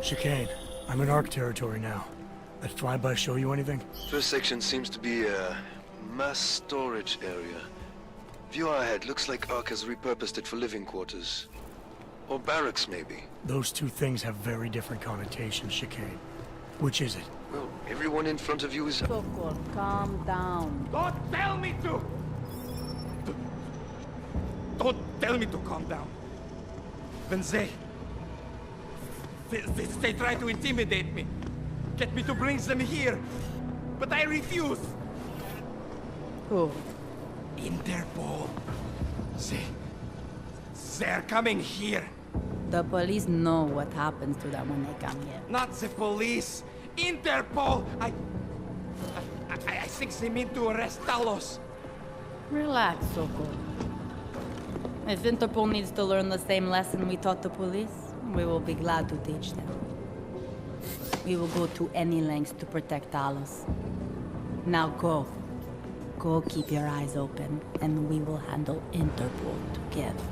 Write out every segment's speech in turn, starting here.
Chicane, I'm in ARC territory now. That flyby show you anything? First section seems to be a mass storage area. View ahead looks like ARC has repurposed it for living quarters. Or barracks, maybe. Those two things have very different connotations, Chicane. Which is it? Well, everyone in front of you is... Sokol, calm down. Don't tell me to! Don't tell me to calm down. When they try to intimidate me. Get me to bring them here. But I refuse. Who? Interpol. They're coming here. The police know what happens to them when they come here. Not the police. Interpol. I think they mean to arrest Talos. Relax, Sokol. If Interpol needs to learn the same lesson we taught the police, we will be glad to teach them. We will go to any lengths to protect Talos. Now go. Go keep your eyes open, and we will handle Interpol together.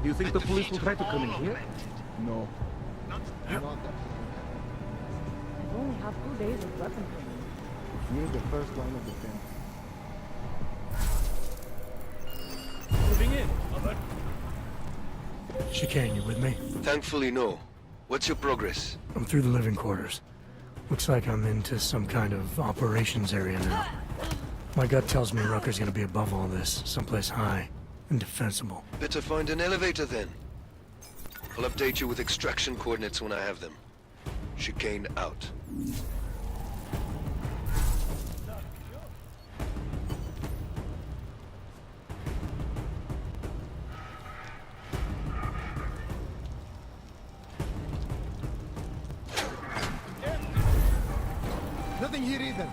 Do you think the police will try to come in here? No. We only have 2 days of weapon training. We're the first line of defense. Moving in. Over. Chicane, you with me? Thankfully, no. What's your progress? I'm through the living quarters. Looks like I'm into some kind of operations area now. My gut tells me Rucker's gonna be above all this, someplace high and defensible. Better find an elevator then. I'll update you with extraction coordinates when I have them. Chicane out. Nothing here either.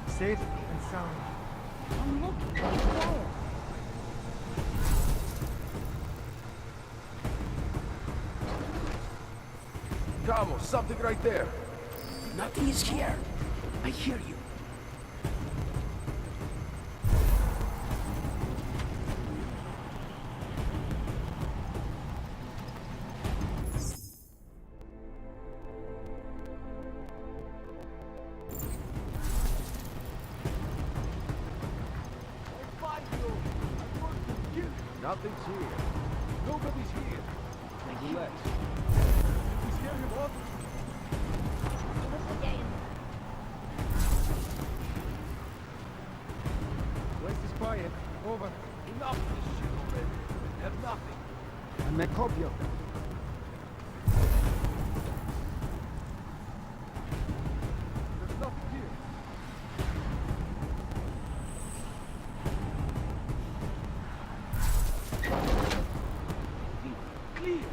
Safe and sound. I'm looking for the fire. Camo, something right there. Nothing is here. I hear you. Nothing's here. Nobody's here. Relax. You scare him off? West is quiet. Over. Enough of this shit already. We have nothing. And a copy of them. There's nothing here. Clear.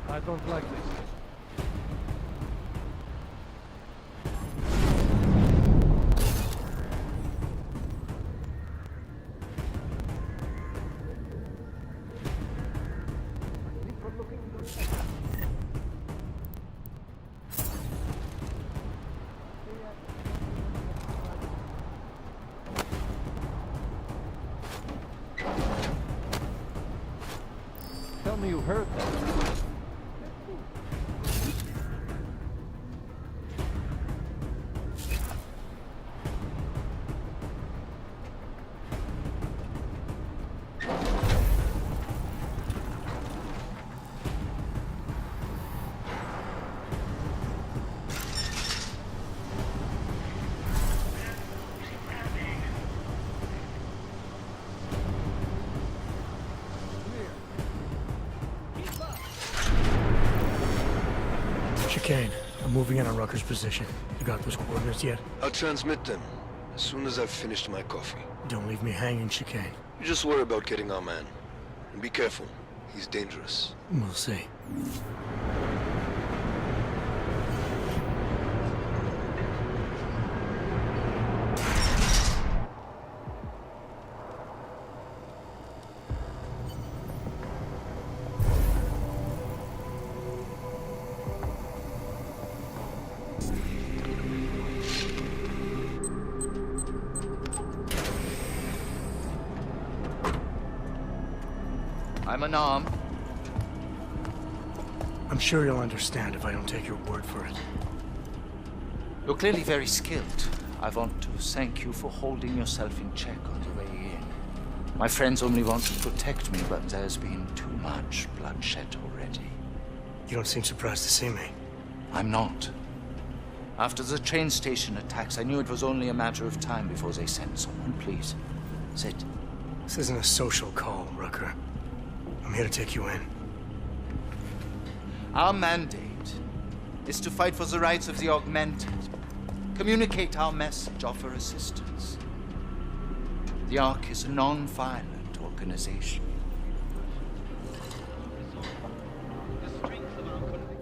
I don't like this. me you heard that. Chicane, I'm moving in on Rucker's position. You got those coordinates yet? I'll transmit them as soon as I've finished my coffee. Don't leave me hanging, Chicane. You just worry about getting our man. And be careful. He's dangerous. We'll see. I'm unarmed. I'm sure you'll understand if I don't take your word for it. You're clearly very skilled. I want to thank you for holding yourself in check on the way in. My friends only want to protect me, but there's been too much bloodshed already. You don't seem surprised to see me. I'm not. After the train station attacks, I knew it was only a matter of time before they sent someone. Please, sit. This isn't a social call, Rucker. I'm here to take you in. Our mandate is to fight for the rights of the augmented. Communicate our message, offer assistance. The Ark is a non-violent organization.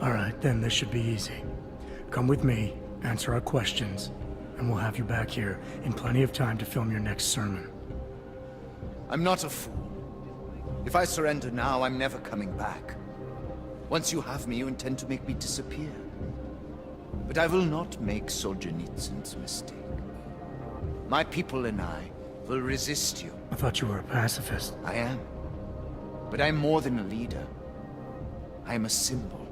All right, then this should be easy. Come with me, answer our questions, and we'll have you back here in plenty of time to film your next sermon. I'm not a fool. If I surrender now, I'm never coming back. Once you have me, you intend to make me disappear. But I will not make Solzhenitsyn's mistake. My people and I will resist you. I thought you were a pacifist. I am. But I'm more than a leader. I am a symbol.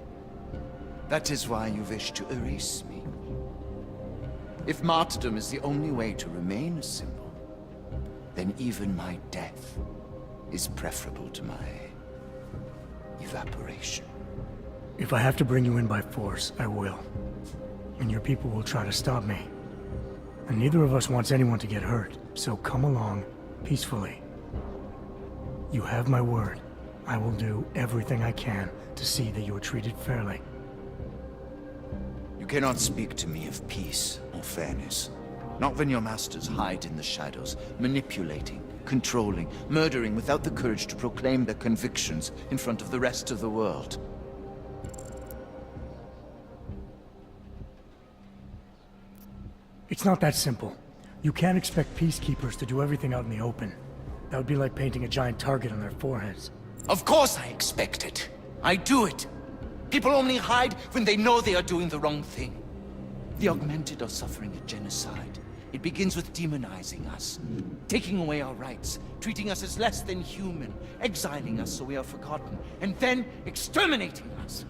That is why you wish to erase me. If martyrdom is the only way to remain a symbol, then even my death is preferable to my evaporation. If I have to bring you in by force, I will. And your people will try to stop me. And neither of us wants anyone to get hurt, so come along peacefully. You have my word. I will do everything I can to see that you are treated fairly. You cannot speak to me of peace or fairness. Not when your masters hide in the shadows, manipulating, controlling, murdering without the courage to proclaim their convictions in front of the rest of the world. It's not that simple. You can't expect peacekeepers to do everything out in the open. That would be like painting a giant target on their foreheads. Of course I expect it. I do it. People only hide when they know they are doing the wrong thing. The augmented are suffering a genocide. It begins with demonizing us, taking away our rights, treating us as less than human, exiling us so we are forgotten, and then exterminating us.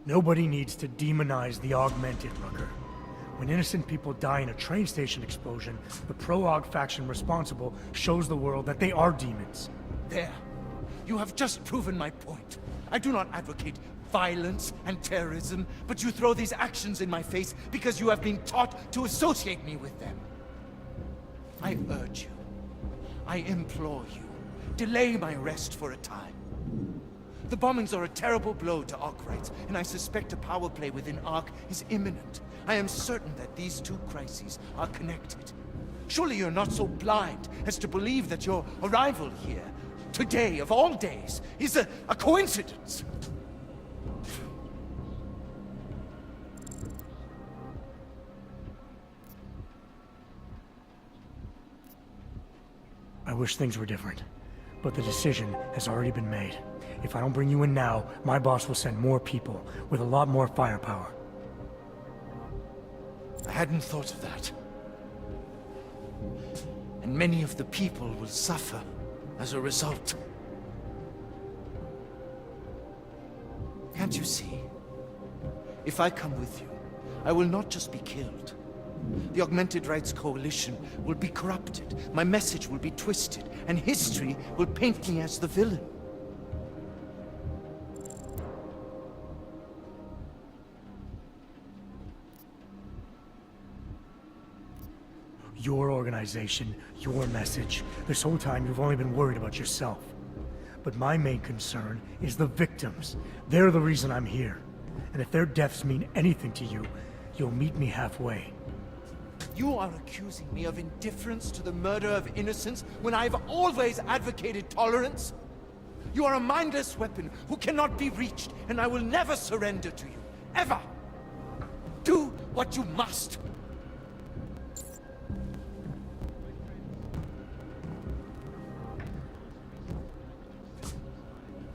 Nobody needs to demonize the augmented, Rucker. When innocent people die in a train station explosion, the pro-aug faction responsible shows the world that they are demons. There. You have just proven my point. I do not advocate violence and terrorism, but you throw these actions in my face because you have been taught to associate me with them. I urge you. I implore you. Delay my rest for a time. The bombings are a terrible blow to Ark rights, and I suspect a power play within Ark is imminent. I am certain that these two crises are connected. Surely you're not so blind as to believe that your arrival here, today of all days, is a coincidence. I wish things were different, but the decision has already been made. If I don't bring you in now, my boss will send more people with a lot more firepower. I hadn't thought of that. And many of the people will suffer as a result. Can't you see? If I come with you, I will not just be killed. The Augmented Rights Coalition will be corrupted, my message will be twisted, and history will paint me as the villain. Your organization, your message. This whole time you've only been worried about yourself. But my main concern is the victims. They're the reason I'm here. And if their deaths mean anything to you, you'll meet me halfway. You are accusing me of indifference to the murder of innocents when I've always advocated tolerance? You are a mindless weapon who cannot be reached, and I will never surrender to you. Ever! Do what you must!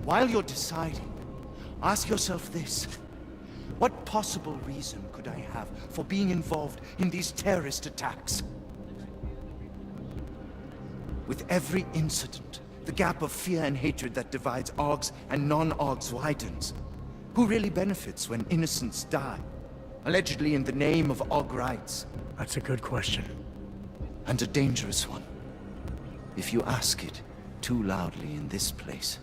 While you're deciding, ask yourself this. What possible reason could I have for being involved in these terrorist attacks? With every incident, the gap of fear and hatred that divides Augs and non-Augs widens. Who really benefits when innocents die? Allegedly in the name of Aug rights. That's a good question. And a dangerous one. If you ask it too loudly in this place.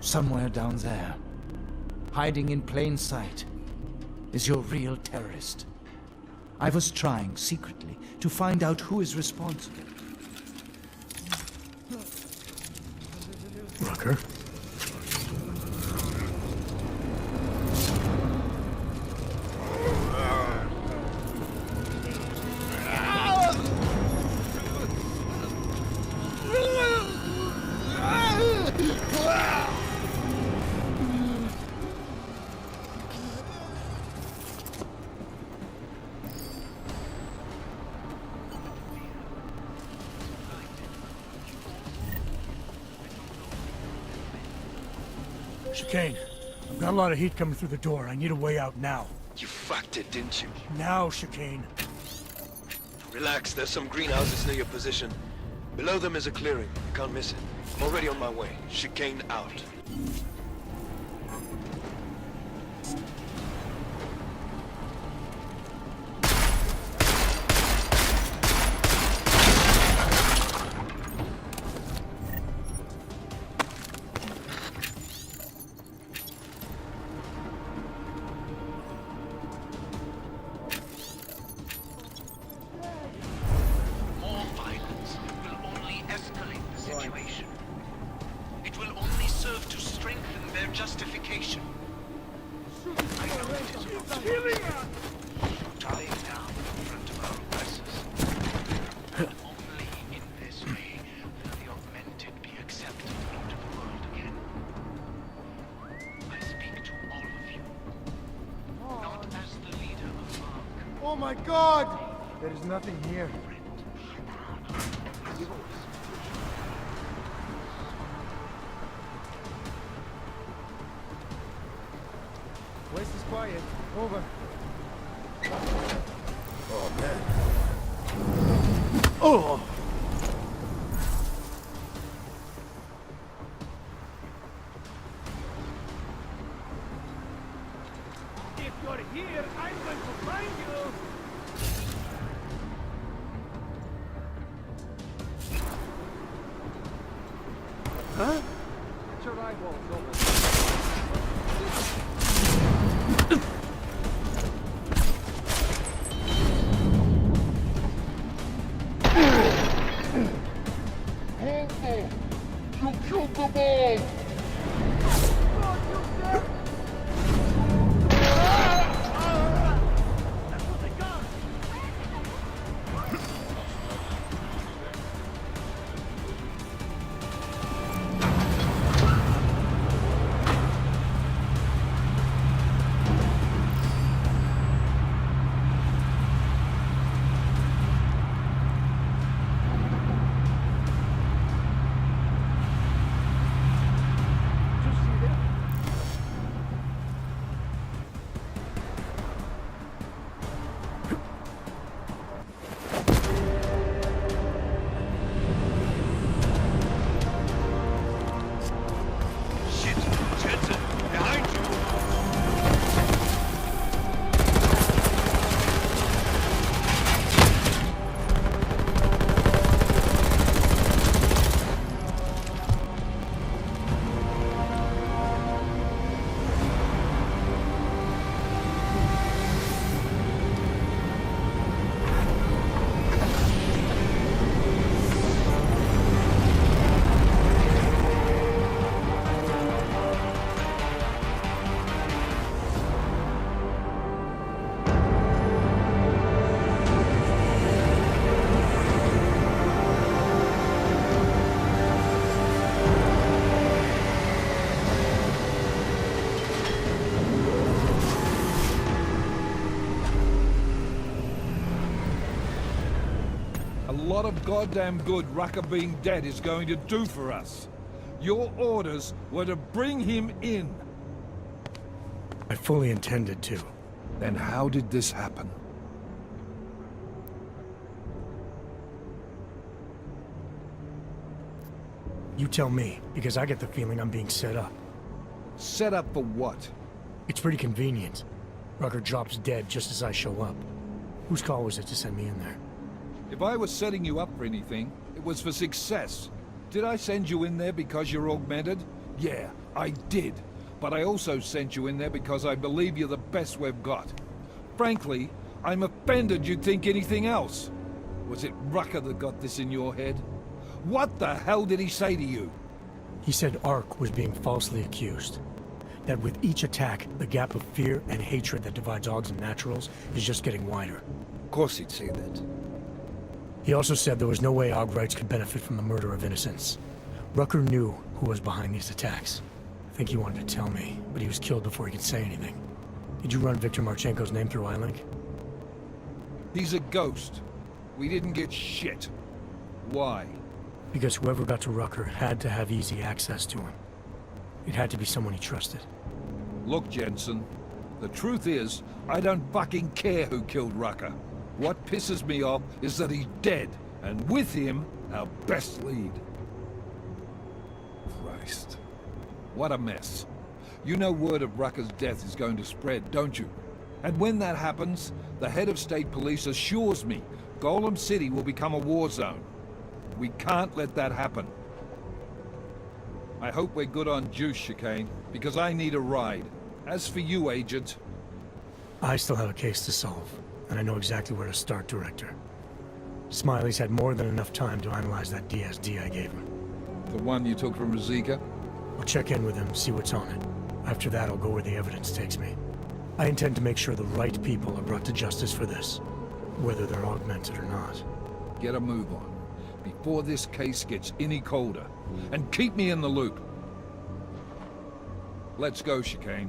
Somewhere down there, hiding in plain sight, is your real terrorist. I was trying secretly to find out who is responsible. Rucker? Chicane, I've got a lot of heat coming through the door. I need a way out now. You fucked it, didn't you? Now, Chicane. Relax, there's some greenhouses near your position. Below them is a clearing. You can't miss it. I'm already on my way. Chicane out. More violence will only escalate the situation. It will only serve to strengthen their justification. I know it is not lying down in front of our oppressors. Only in this way will the augmented be accepted into the world again. I speak to all of you, not as the leader of Ark. Oh my god! There is nothing here. West is quiet. Over. Oh! If you're here, I'm going to find you! Huh? Get your eyeballs open. You killed them all! lot of goddamn good Rucker being dead is going to do for us. Your orders were to bring him in. I fully intended to. Then how did this happen? You tell me, because I get the feeling I'm being set up. Set up for what? It's pretty convenient. Rucker drops dead just as I show up. Whose call was it to send me in there? If I was setting you up for anything, it was for success. Did I send you in there because you're augmented? Yeah, I did. But I also sent you in there because I believe you're the best we've got. Frankly, I'm offended you'd think anything else. Was it Rucker that got this in your head? What the hell did he say to you? He said Ark was being falsely accused. That with each attack, the gap of fear and hatred that divides Augs and Naturals is just getting wider. Of course he'd say that. He also said there was no way Augrites could benefit from the murder of innocents. Rucker knew who was behind these attacks. I think he wanted to tell me, but he was killed before he could say anything. Did you run Viktor Marchenko's name through iLink? He's a ghost. We didn't get shit. Why? Because whoever got to Rucker had to have easy access to him. It had to be someone he trusted. Look, Jensen, the truth is, I don't fucking care who killed Rucker. What pisses me off is that he's dead, and with him, our best lead. Christ. What a mess. You know word of Rucker's death is going to spread, don't you? And when that happens, the head of state police assures me Golem City will become a war zone. We can't let that happen. I hope we're good on juice, Chicane, because I need a ride. As for you, Agent... I still have a case to solve, and I know exactly where to start, Director. Smiley's had more than enough time to analyze that DSD I gave him. The one you took from Ruzika? I'll check in with him, see what's on it. After that, I'll go where the evidence takes me. I intend to make sure the right people are brought to justice for this, whether they're augmented or not. Get a move on, before this case gets any colder. And keep me in the loop. Let's go, Chicane.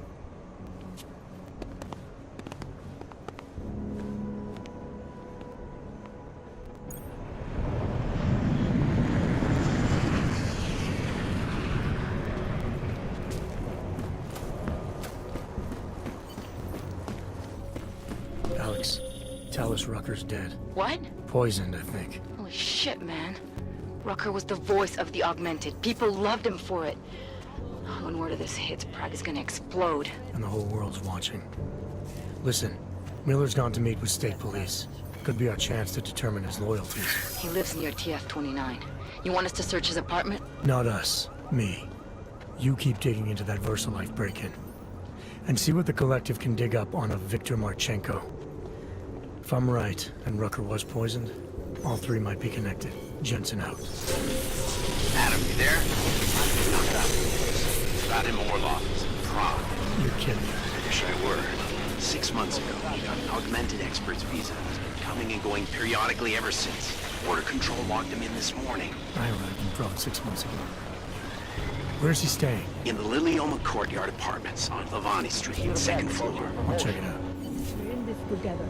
Alex, tell us Rucker's dead. What? Poisoned, I think. Holy shit, man. Rucker was the voice of the Augmented. People loved him for it. Oh, when word of this hits, Prague is gonna explode. And the whole world's watching. Listen, Miller's gone to meet with state police. Could be our chance to determine his loyalties. He lives near TF-29. You want us to search his apartment? Not us. Me. You keep digging into that VersaLife break-in. And see what the Collective can dig up on a Viktor Marchenko. If I'm right, and Rucker was poisoned, all three might be connected. Jensen out. Adam, you there? Knocked up. Vadim Orlov is in Prague. You're kidding. I wish I were. 6 months ago, he got an augmented expert's visa. He's been coming and going periodically ever since. Border Control locked him in this morning. I arrived in Prague 6 months ago. Where's he staying? In the Lilioma Courtyard Apartments on Lavani Street, second floor. I'll check it out. We're in this together.